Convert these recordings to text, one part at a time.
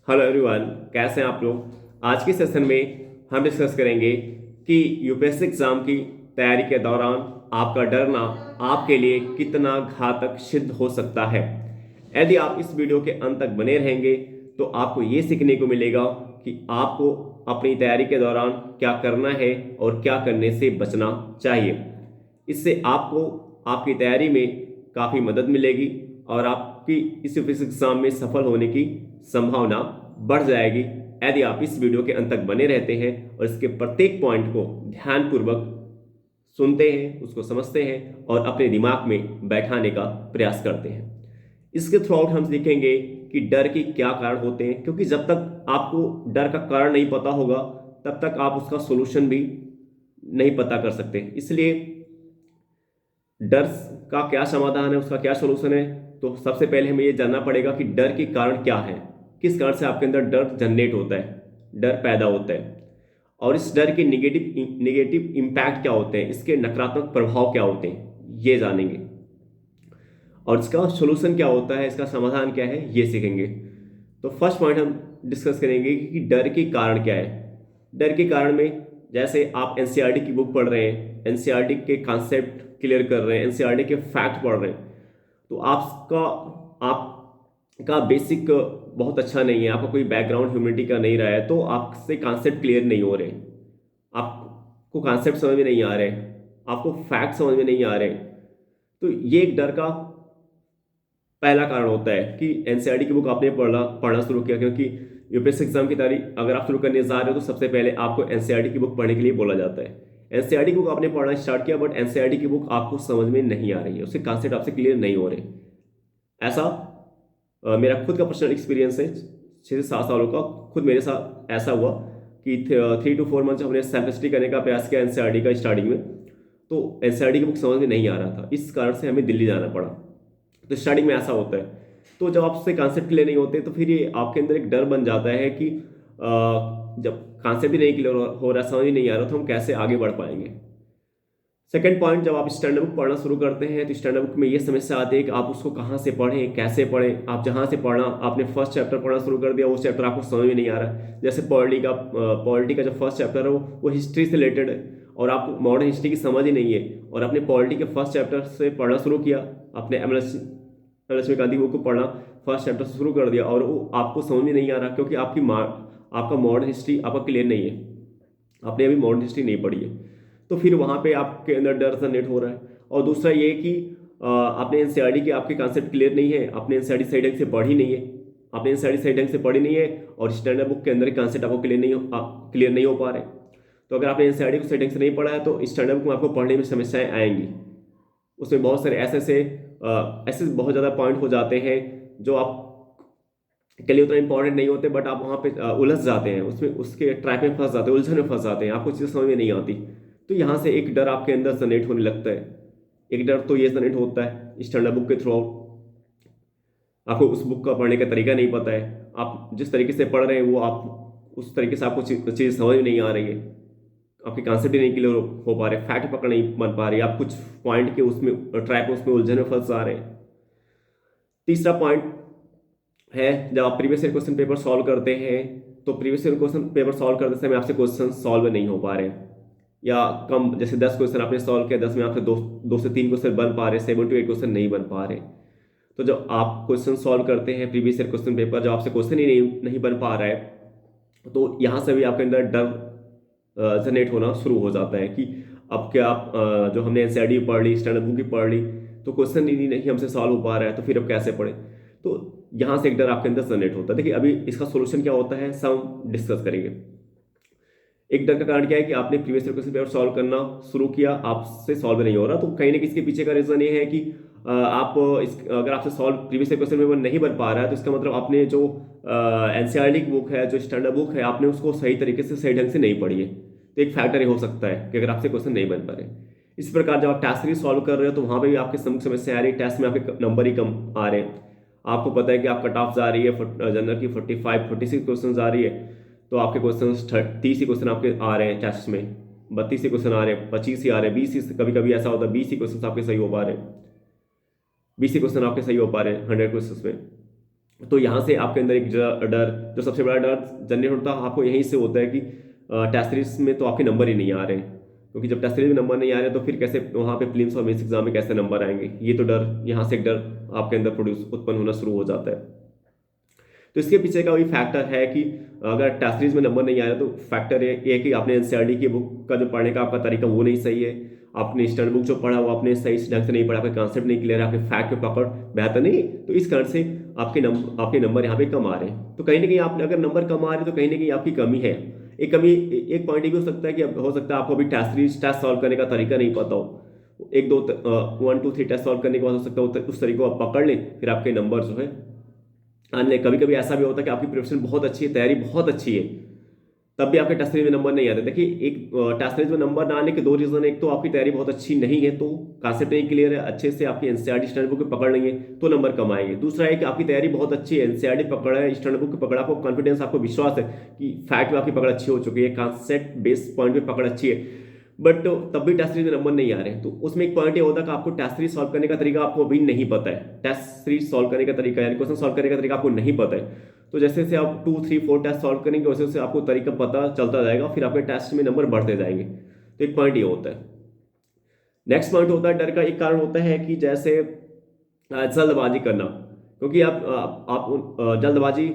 Hello everyone, कैसे हैं आप लोग। आज के सेशन में हम डिस्कस करेंगे कि यूपीएससी एग्जाम की तैयारी के दौरान आपका डरना आपके लिए कितना घातक सिद्ध हो सकता है। यदि आप इस वीडियो के अंत तक बने रहेंगे तो आपको ये सीखने को मिलेगा कि आपको अपनी तैयारी के दौरान क्या करना है और क्या करने से बचना चाहिए। इससे आपको आपकी तैयारी में काफ़ी मदद मिलेगी और आपकी इस यूपीएससी एग्जाम में सफल होने की संभावना बढ़ जाएगी यदि आप इस वीडियो के अंत तक बने रहते हैं और इसके प्रत्येक पॉइंट को ध्यानपूर्वक सुनते हैं, उसको समझते हैं और अपने दिमाग में बैठाने का प्रयास करते हैं। इसके थ्रू आउट हम सीखेंगे कि डर के क्या कारण होते हैं, क्योंकि जब तक आपको डर का कारण नहीं पता होगा तब तक आप उसका सोल्यूशन भी नहीं पता कर सकते। इसलिए डर का क्या समाधान है, उसका क्या सोल्यूशन है, तो सबसे पहले हमें ये जानना पड़ेगा कि डर के कारण क्या है, किस कारण से आपके अंदर डर जनरेट होता है, डर पैदा होता है और इस डर के निगेटिव इम्पैक्ट क्या होते हैं, इसके नकारात्मक प्रभाव क्या होते हैं, ये जानेंगे और इसका सोल्यूशन क्या होता है, इसका समाधान क्या है, ये सीखेंगे। तो फर्स्ट पॉइंट हम डिस्कस करेंगे कि डर के कारण क्या है। डर के कारण में जैसे आप एनसीईआरटी की बुक पढ़ रहे हैं, एनसीईआरटी के कॉन्सेप्ट क्लियर कर रहे हैं, एनसीईआरटी के फैक्ट पढ़ रहे हैं, तो आपका बेसिक बहुत अच्छा नहीं है, आपका कोई बैकग्राउंड ह्यूमैनिटी का नहीं रहा है, तो आपसे कॉन्सेप्ट क्लियर नहीं हो रहे, आपको कॉन्सेप्ट समझ में नहीं आ रहे, आपको फैक्ट समझ में नहीं आ रहे, तो ये एक डर का पहला कारण होता है कि एनसीईआरटी की बुक आपने पढ़ना शुरू किया। क्योंकि यूपीएससी एग्जाम की तैयारी अगर आप शुरू करने जा रहे हो तो सबसे पहले आपको एनसीईआरटी की बुक पढ़ने के लिए बोला जाता है। एनसीईआरटी की बुक आपने पढ़ना स्टार्ट किया बट एनसीईआरटी की बुक आपको समझ में नहीं आ रही है, उसके कॉन्सेप्ट आपसे क्लियर नहीं हो रहे। ऐसा मेरा खुद का पर्सनल एक्सपीरियंस है, 6 से 7 सालों का। खुद मेरे साथ ऐसा हुआ कि 3 to 4 मंथ हमने सेल्फ स्टडी करने का प्रयास किया एनसीईआरटी का स्टार्टिंग में, तो एनसीईआरटी की बुक समझ में नहीं आ रहा था, इस कारण से हमें दिल्ली जाना पड़ा। तो स्टार्टिंग में ऐसा होता है। तो जब आपसे कॉन्सेप्ट क्लियर नहीं होते तो फिर ये आपके अंदर एक डर बन जाता है कि जब कॉन्सेप्ट ही नहीं क्लियर हो रहा, समझ ही नहीं आ रहा, तो हम कैसे आगे बढ़ पाएंगे। सेकेंड पॉइंट, जब आप स्टैंडर्ड बुक पढ़ना शुरू करते हैं तो स्टैंडर्ड बुक में ये समस्या आती है कि आप उसको कहाँ से पढ़ें, कैसे पढ़ें। आप जहाँ से पढ़ना, आपने फर्स्ट चैप्टर पढ़ना शुरू कर दिया, वो चैप्टर आपको समझ में नहीं आ रहा है। जैसे पॉलिटी का जो फर्स्ट चैप्टर है वो हिस्ट्री से रिलेटेड है और आपको मॉडर्न हिस्ट्री की समझ ही नहीं है, और आपने पॉलिटी के फर्स्ट चैप्टर से पढ़ना शुरू किया, आपने लक्ष्मी गांधी बुक को पढ़ना फर्स्ट चैप्टर से शुरू कर दिया और वो आपको समझ में नहीं आ रहा, क्योंकि आपका मॉडर्न हिस्ट्री आपका क्लियर नहीं है, आपने अभी मॉडर्न हिस्ट्री नहीं पढ़ी है। तो फिर वहाँ पे आपके अंदर डर जनरेट हो रहा है। और दूसरा ये कि आपने एनसीईआरटी के आपके कॉन्सेप्ट क्लियर नहीं है, आपने एनसीईआरटी सही ढंग से पढ़ी नहीं है, आपने एनसीईआरटी सही ढंग से पढ़ी नहीं है और स्टैंडर्ड बुक के अंदर कॉन्सेप्ट आपको क्लियर नहीं हो पा रहे। तो अगर आपने एनसीईआरटी को सही ढंग से नहीं पढ़ा है तो स्टैंडर्ड बुक में आपको पढ़ने में समस्याएं आएंगी। उसमें बहुत सारे ऐसे बहुत ज़्यादा पॉइंट हो जाते हैं जो आप के लिए उतना इंपॉर्टेंट नहीं होते, बट आप वहाँ पे उलझ जाते हैं, उसमें उसके ट्रैप में फंस जाते हैं, उलझन में फंस जाते हैं, आपको चीज़ समझ में नहीं आती। तो यहाँ से एक डर आपके अंदर जनरेट होने लगता है। एक डर तो ये जनरेट होता है स्टैंडर्ड बुक के थ्रू आउट, आपको उस बुक का पढ़ने का तरीका नहीं पता है, आप जिस तरीके से पढ़ रहे हैं वो आप उस तरीके से आपको चीज़ समझ में नहीं आ रही है, आपके कॉन्सेप्ट ही नहीं क्लियर हो पा रहे, फैक्ट पकड़ नहीं बन पा रही, आप कुछ पॉइंट के उसमें ट्रैप उसमें उलझन में फंस जा रहे हैं। तीसरा पॉइंट है, जब आप previous year question paper solve करते हैं तो previous year question paper solve करते समय आपसे क्वेश्चन सॉल्व नहीं हो पा रहे, या कम, जैसे 10 क्वेश्चन आपने सॉल्व किया, 10 में आपसे दो से 3 क्वेश्चन बन पा रहे, 7 to 8 क्वेश्चन नहीं बन पा रहे। तो जब आप क्वेश्चन सॉल्व करते हैं प्रीवियस ईयर क्वेश्चन पेपर, जब आपसे क्वेश्चन ही नहीं बन पा रहा है, तो यहाँ से भी आपके अंदर डर जनरेट होना शुरू हो जाता है कि अब क्या आप जो हमने एनसीईआरटी पढ़ ली, स्टैंडर्ड बुक की पढ़ ली, तो क्वेश्चन ही नहीं हमसे सॉल्व हो पा रहा है, तो फिर अब कैसे पढ़े। तो यहाँ से एक डर आपके अंदर जनरेट होता है। देखिए अभी इसका सोल्यूशन क्या होता है सब हम डिस्कस करेंगे। एक डर का कारण क्या है कि आपने previous year question paper solve करना शुरू किया, आपसे सॉल्व नहीं हो रहा, तो कहीं ना कहीं इसके पीछे का रीजन ये है कि अगर आपसे solve previous year question paper नहीं बन पा रहा है तो इसका मतलब आपने जो एनसीईआरटी की बुक है, जो स्टैंडर्ड बुक है, आपने उसको सही तरीके से सही ढंग से नहीं पढ़ी है। तो एक फैक्टर ये हो सकता है कि अगर आपसे क्वेश्चन नहीं बन पा रहे। इस प्रकार जब आप टेस्ट सीरीज सॉल्व कर रहे हो तो वहाँ पर भी आपके समस्या आ रही है, टेस्ट में आपके नंबर ही कम आ रहे हैं। आपको पता है कि आप कट ऑफ जा रही है जनरल की 45-46 क्वेश्चन आ रही है, तो आपके क्वेश्चन 30 ही क्वेश्चन आपके आ रहे हैं टेस्ट में, 32 ही क्वेश्चन आ रहे हैं, 25 ही आ रहे हैं, 20 ही, कभी कभी ऐसा होता है 20 ही क्वेश्चन आपके सही हो पा रहे हैं, 20 ही क्वेश्चन आपके सही हो पा रहे हैं 100 क्वेश्चन में। तो यहाँ से आपके अंदर एक डर, जो सबसे बड़ा डर जनरेट होता है आपको यहीं से होता है कि टेस्ट सीरीज में तो आपके नंबर ही नहीं आ रहे हैं, क्योंकि जब टेस्ट सीरीज में नंबर नहीं आ रहे तो फिर कैसे वहाँ पे प्रीलिम्स और मेंस एग्जाम में कैसे नंबर आएंगे। ये तो डर, यहाँ से एक डर आपके अंदर प्रोड्यूस उत्पन्न होना शुरू हो जाता है। तो इसके पीछे का वही फैक्टर है कि अगर टेस्ट सीरीज में नंबर नहीं आ रहा तो फैक्टर ये है कि आपने एनसीईआरटी की बुक का जो पढ़ने का आपका तरीका वो नहीं सही है, आपने स्टैंडर्ड बुक जो पढ़ा वो आपने सही ढंग से नहीं पढ़ा, आपका कॉन्सेप्ट नहीं क्लियर है, आपके फैक्ट पे पकड़ बेहतर नहीं, तो इस कारण से आपके नंबर यहाँ पे कम आ रहे हैं। तो कहीं ना कहीं आपने अगर नंबर कम आ रहे हैं तो कहीं ना कहीं आपकी कमी है। एक कमी, एक पॉइंट ये भी हो सकता है कि हो सकता है आपको अभी टेस्ट सॉल्व करने का तरीका नहीं पता हो, एक दो 1 2 3 टेस्ट सॉल्व करने के बाद हो सकता है उस तरीके को आप पकड़ लें, फिर आपके नंबर जो है आने। कभी कभी ऐसा भी होता है कि आपकी प्रिपरेशन बहुत अच्छी है, तैयारी बहुत अच्छी है, तब भी आपके टेस्ट सीरीज में नंबर नहीं आते। देखिए एक टेस्ट सीरीज में नंबर ना आने के दो रीजन, एक तो आपकी तैयारी बहुत अच्छी नहीं है, तो कॉन्सेप्ट नहीं क्लियर है, अच्छे से आपकी एनसीईआरटी स्टैंडर्ड बुक पकड़ लेंगे तो नंबर कम आएंगे। दूसरा है कि आपकी तैयारी बहुत अच्छी है, एनसीईआरटी पकड़ा है, स्टैंडर्ड बुक पकड़ा, आपको कॉन्फिडेंस, आपको विश्वास है कि फैक्ट में आपकी पकड़ अच्छी हो चुकी है, कॉन्सेप्ट बेस्ड पॉइंट पे पकड़ अच्छी है, बट तब भी टेस्ट सीरीज में नंबर नहीं आ रहे हैं। तो उसमें एक पॉइंट ये होता है कि आपको टेस्ट सीरीज सॉल्व करने का तरीका आपको अभी नहीं पता है, टेस्ट सीरीज सॉल्व करने का तरीका यानी क्वेश्चन सॉल्व करने का तरीका आपको नहीं पता है। तो जैसे जैसे आप 2 3 4 टेस्ट सॉल्व करेंगे वैसे वैसे आपको तरीका पता चलता जाएगा, फिर आपके टेस्ट में नंबर बढ़ते जाएंगे। तो एक पॉइंट ये होता है। नेक्स्ट पॉइंट होता है डर का एक कारण होता है कि जैसे जल्दबाजी करना, क्योंकि आप जल्दबाजी,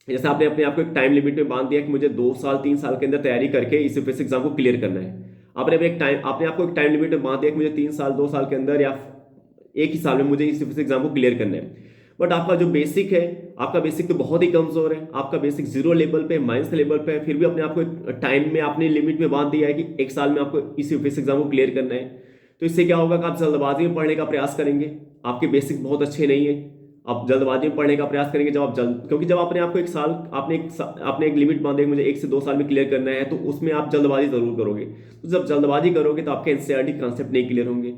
जैसे आपने अपने आप को एक टाइम लिमिट में बांध दिया कि मुझे 2 साल 3 साल के अंदर तैयारी करके इस यूपीएससी एग्जाम को क्लियर करना है। आपने आपको एक टाइम लिमिट में बांध दिया कि मुझे 3 साल 2 साल के अंदर या एक ही साल में मुझे इस यूपीएससी एग्जाम को क्लियर करना है, बट आपका जो बेसिक है, आपका बेसिक तो बहुत ही कमजोर है, आपका बेसिक जीरो लेवल पे, माइनस लेवल पे है, फिर भी अपने आपको टाइम में आपने लिमिट में बांध दिया है कि एक साल में आपको इस यूपीएससी एग्जाम को क्लियर करना है। तो इससे क्या होगा कि आप जल्दबाजी में पढ़ने का प्रयास करेंगे, आपके बेसिक बहुत अच्छे नहीं है, आप जल्दबाजी में पढ़ने का प्रयास करेंगे जब आप क्योंकि जब आपने आपको एक साल आपने एक लिमिट बांधे मुझे 1 से 2 साल में क्लियर करना है, तो उसमें आप जल्दबाजी जरूर करोगे। तो जब जल्दबाजी करोगे तो आपके एनसीईआरटी कॉन्सेप्ट नहीं क्लियर होंगे,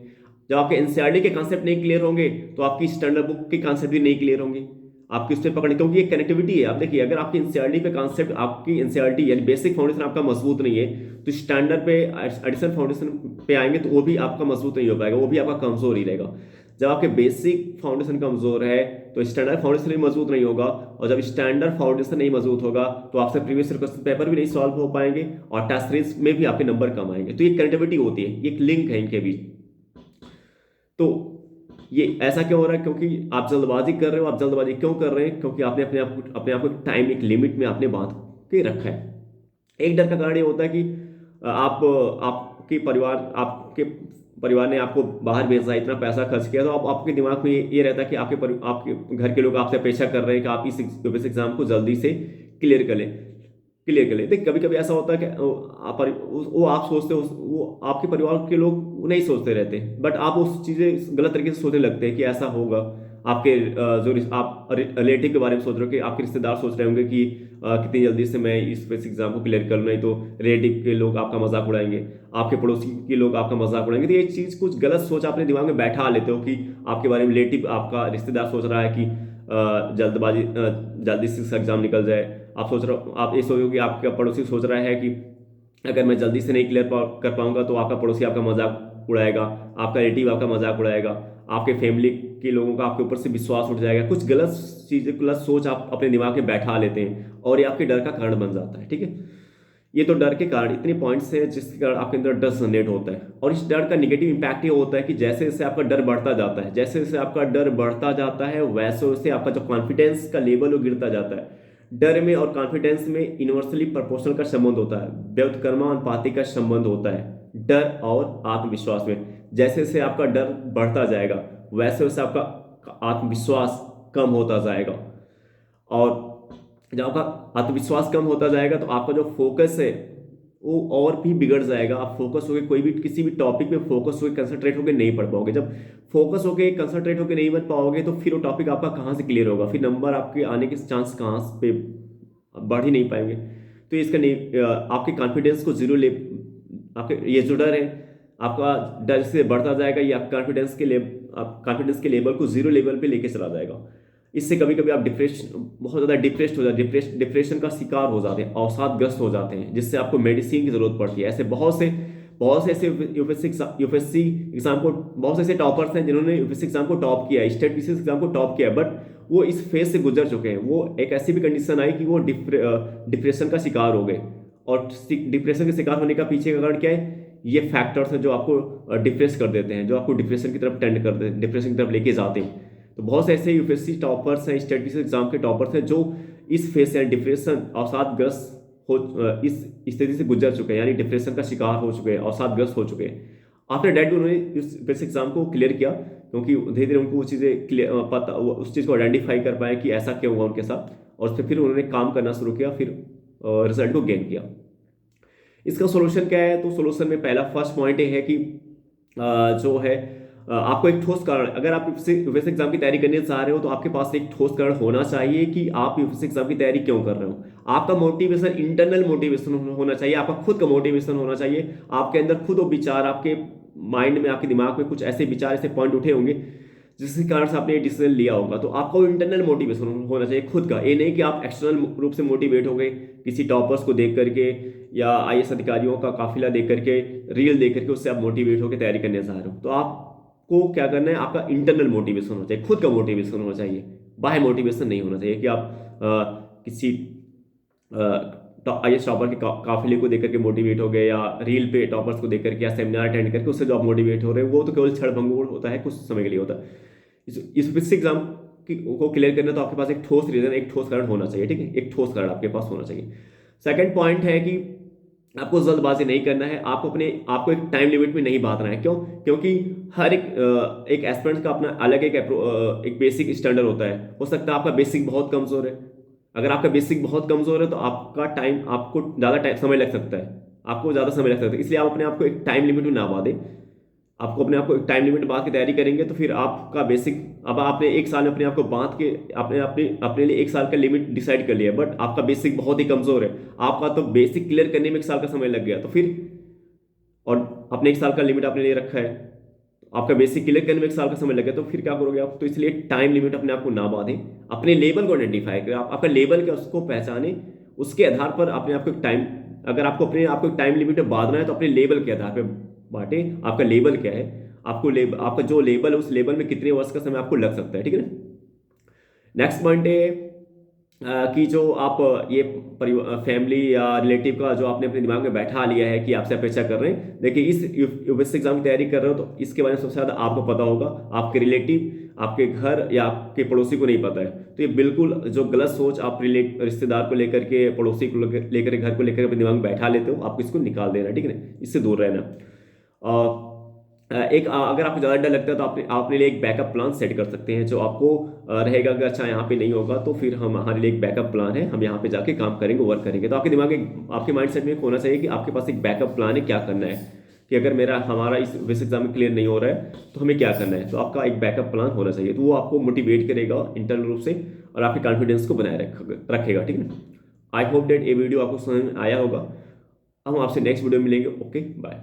जब आपके एनसीईआरटी के कॉन्सेप्ट नहीं क्लियर होंगे तो आपकी स्टैंडर्ड बुक के कॉन्सेप्ट भी नहीं क्लियर होंगे, आपकी उस पर पकड़ने, क्योंकि ये कनेक्टिविटी है। आप देखिए अगर आपकी एनसीईआरटी पे कॉन्सेप्ट, आपकी एनसीईआरटी यानी बेसिक फाउंडेशन आपका मजबूत नहीं है, तो स्टैंडर्ड पे एडिशनल फाउंडेशन पे आएंगे तो वो भी आपका मजबूत नहीं हो पाएगा, वो भी आपका कमजोर ही रहेगा। जब आपके बेसिक फाउंडेशन कमजोर है तो स्टैंडर्ड फाउंडेशन भी मजबूत नहीं होगा, और जब स्टैंडर्ड फाउंडेशन नहीं मजबूत होगा तो आपसे प्रीवियस क्वेश्चन पेपर भी नहीं सॉल्व हो पाएंगे और टेस्ट सीरीज में भी आपके नंबर कम आएंगे। तो ये कनेक्टिविटी होती है, ये एक लिंक है इनके बीच। तो ये ऐसा क्यों हो रहा है? क्योंकि आप जल्दबाजी कर रहे हो। आप जल्दबाजी क्यों कर रहे हैं? क्योंकि आपने अपने आप को टाइम, एक लिमिट में आपने बांध के रखा है। एक डर का कारण ये होता है कि आपके परिवार ने आपको बाहर भेजा, इतना पैसा खर्च किया, तो आपके दिमाग में ये रहता है कि आपके घर के लोग आपसे अपेक्षा कर रहे हैं कि आप इस एग्जाम को जल्दी से क्लियर कर लें। देख कभी कभी ऐसा होता है कि वो आप सोचते हो, वो आपके परिवार के लोग नहीं सोचते रहते, बट आप उस चीज़ें गलत तरीके से सोचने लगते हैं कि ऐसा होगा। आपके आप रिलेटिव के बारे में सोच रहे हो कि आपके रिश्तेदार सोच रहे होंगे कि कितनी जल्दी से मैं इस एग्जाम को क्लियर कर लूँ, नहीं तो रिलेटिव के लोग आपका मजाक उड़ाएंगे, आपके पड़ोसी के लोग आपका मजाक उड़ाएंगे। तो ये चीज़ कुछ गलत सोच अपने दिमाग में बैठा लेते हो कि आपके बारे में रिलेटिव, आपका रिश्तेदार सोच रहा है कि जल्दी से एग्जाम निकल जाए। आप ये सोचो कि आपका पड़ोसी सोच रहा है कि अगर मैं जल्दी से नहीं क्लियर कर पाऊंगा तो आपका पड़ोसी आपका मजाक उड़ाएगा, आपका रिलेटिव आपका मजाक उड़ाएगा, आपके फैमिली के लोगों का आपके ऊपर से विश्वास उठ जाएगा। कुछ गलत चीजें, गलत सोच आप अपने दिमाग में बैठा लेते हैं और ये आपके डर का कारण बन जाता है। ठीक है, ये तो डर के कारण इतने पॉइंट्स हैं जिसके कारण आपके अंदर डर जनरेट होता है। और इस डर का नेगेटिव इंपैक्ट ये होता है कि जैसे जैसे आपका डर बढ़ता जाता है, जैसे जैसे आपका डर बढ़ता जाता है, वैसे वैसे आपका जो कॉन्फिडेंस का लेवल वो गिरता जाता है। डर में और कॉन्फिडेंस में इनवर्सली प्रोपोर्शनल का संबंध होता है, व्युत्क्रमानुपाती का संबंध होता है डर और आत्मविश्वास में। जैसे जैसे आपका डर बढ़ता जाएगा वैसे वैसे आपका आत्मविश्वास कम होता जाएगा, और जब आपका आत्मविश्वास कम होता जाएगा तो आपका जो फोकस है वो और भी बिगड़ जाएगा। आप फोकस होकर कोई भी किसी भी टॉपिक पे फोकस होकर कंसंट्रेट होकर नहीं पढ़ पाओगे। जब फोकस होकर कंसंट्रेट होकर नहीं पढ़ पाओगे तो फिर वो टॉपिक आपका कहाँ से क्लियर होगा, फिर नंबर आपके आने के चांस कहाँ पे बढ़ ही नहीं पाएंगे। तो इसका नहीं, आपके कॉन्फिडेंस को जीरो ले, आपके ये जो डर है आपका डर से बढ़ता जाएगा, ये आप कॉन्फिडेंस के लेवल को जीरो लेवल पे लेके चला जाएगा। इससे कभी कभी आप बहुत ज़्यादा डिप्रेस्ड हो जाते हैं, डिप्रेशन का शिकार हो जाते हैं, अवसादग्रस्त हो जाते हैं, जिससे आपको मेडिसिन की जरूरत पड़ती है। ऐसे बहुत से बहुत से ऐसे यूपीएससी एग्जाम को, बहुत से ऐसे टॉपर्स हैं जिन्होंने यूपीएससी एग्जाम को टॉप किया है, स्टेट पीसीएस एग्जाम को टॉप किया है, बट वो इस फेज से गुजर चुके हैं। वो एक ऐसी भी कंडीशन आई कि वो डिप्रेशन का शिकार हो गए। और डिप्रेशन के शिकार होने का पीछे का कारण क्या है? ये फैक्टर्स हैं जो आपको डिप्रेस कर देते हैं, जो आपको डिप्रेशन की तरफ टेंड कर देते हैं, डिप्रेशन की तरफ लेके जाते हैं। तो बहुत से ऐसे यूपीएससी टॉपर्स हैं, स्टेट पीसीएस एग्जाम के टॉपर्स हैं जो इस फेज से डिप्रेशन अवसादग्रस्त हो, इस स्थिति से गुजर चुके हैं, यानी डिप्रेशन का शिकार हो चुके हैं, अवसादग्रस्त हो चुके हैं। आफ्टर डेट उन्होंने इस एग्जाम को क्लियर किया, क्योंकि धीरे धीरे उनको वो चीज़ें पता, उस चीज़ को आइडेंटिफाई कर पाए कि ऐसा क्यों हुआ उनके साथ, और फिर उन्होंने काम करना शुरू किया, फिर रिजल्ट को गेन किया। इसका सोल्यूशन क्या है? तो सोल्यूशन में पहला फर्स्ट पॉइंट ये है कि जो है आपको एक ठोस कारण, अगर आप यूपीएससी एग्जाम की तैयारी करने जा रहे हो तो आपके पास एक ठोस कारण होना चाहिए कि आप यूपीएससी एग्जाम की तैयारी क्यों कर रहे हो। आपका मोटिवेशन इंटरनल मोटिवेशन होना चाहिए, आपका खुद का मोटिवेशन होना चाहिए। आपके अंदर खुद वो विचार, आपके माइंड में, आपके दिमाग में कुछ ऐसे विचार, ऐसे पॉइंट उठे होंगे जिसके कारण से आपने डिसीजन लिया होगा। तो आपका वो इंटरनल मोटिवेशन होना चाहिए खुद का। ये नहीं कि आप एक्सटर्नल रूप से मोटिवेट हो गए किसी टॉपर्स को देख करके या आईएएस अधिकारियों का काफिला देख करके, रील देख करके उससे आप मोटिवेट होकर तैयारी करने जा रहे हो। तो आपको क्या करना है? आपका इंटरनल मोटिवेशन होना चाहिए, खुद का मोटिवेशन होना चाहिए, बाह्य मोटिवेशन नहीं होना चाहिए कि आप किसी आईएएस टॉपर के काफिले को देख करके मोटिवेट हो गए, या रील पे टॉपर्स को देख करके, या सेमिनार अटेंड करके उससे जो आप मोटिवेट हो रहे हो, वो तो केवल क्षणभंगुर होता है, कुछ समय के लिए होता है। इस एग्जाम को क्लियर करना तो आपके पास एक ठोस रीजन, एक ठोस कारण होना चाहिए, ठीक है, एक ठोस कारण आपके पास होना चाहिए। सेकंड पॉइंट है कि आपको जल्दबाजी नहीं करना है, आपको एक टाइम लिमिट में नहीं बांधना है। क्यों? क्योंकि हर एक एस्पिरेंट का अपना अलग एक बेसिक स्टैंडर्ड होता है। हो सकता है आपका बेसिक बहुत कमजोर है। अगर आपका बेसिक बहुत कमजोर है तो आपको ज़्यादा टाइम समय लग सकता है, आपको ज़्यादा समय लग सकता है। इसलिए आप अपने आप को एक टाइम लिमिट में ना बांधें। आपको अपने आप को एक टाइम लिमिट बांध के तैयारी करेंगे तो फिर आपका बेसिक, अब आपने एक साल में अपने आप को बांध के अपने अपने अपने लिए एक साल का लिमिट डिसाइड कर लिया, बट आपका बेसिक बहुत ही कमजोर है, आपका तो बेसिक क्लियर करने में एक साल का समय लग गया, तो फिर, और अपने एक साल का लिमिट आपने ले रखा है, आपका बेसिक क्लियर करने में एक साल का समय लग गया, तो फिर क्या करोगे आप? तो इसलिए टाइम लिमिट अपने आप को ना बांधें, अपने लेवल को आइडेंटिफाई करें, आपका लेवल क्या उसको पहचानें, उसके आधार पर अपने आप को एक टाइम, अगर आपको टाइम लिमिट में बांधना है तो अपने लेवल के आधार पर बांटे। आपका लेवल क्या है, आपका जो लेवल है, उस लेवल में कितने वर्ष का समय आपको लग सकता है, ठीक है ना। नेक्स्ट पॉइंट है कि जो आप ये फैमिली या रिलेटिव का जो आपने अपने दिमाग में बैठा लिया है कि आपसे अपेक्षा कर रहे हैं, देखिए इस यूपीएससी एग्जाम की तैयारी कर रहे हो तो इसके बारे में सबसे ज़्यादा आपको पता होगा, आपके रिलेटिव, आपके घर या आपके पड़ोसी को नहीं पता है। तो ये बिल्कुल जो गलत सोच आप रिश्तेदार को लेकर के, पड़ोसी को लेकर, घर को लेकर अपने दिमाग में बैठा लेते हो, आपको इसको निकाल देना, ठीक है ना, इससे दूर रहना। अगर आपको ज़्यादा डर लगता है तो आप अपने लिए एक बैकअप प्लान सेट कर सकते हैं, जो आपको रहेगा कि अच्छा यहाँ पे नहीं होगा तो फिर हमारे लिए एक बैकअप प्लान है, हम यहाँ पे जाके काम करेंगे, वर्क करेंगे। तो आपके माइंड सेट में एक होना चाहिए कि आपके पास एक बैकअप प्लान है, क्या करना है, कि अगर हमारा इस विशेष एग्जाम में क्लियर नहीं हो रहा है तो हमें क्या करना है। तो आपका एक बैकअप प्लान होना चाहिए, तो वो आपको मोटिवेट करेगा इंटरनल रूप से और आपके कॉन्फिडेंस को बनाए रखेगा, ठीक है ना। आई होप डेट ये वीडियो आपको समझ में आया होगा। हम आपसे नेक्स्ट वीडियो में मिलेंगे। Okay, bye.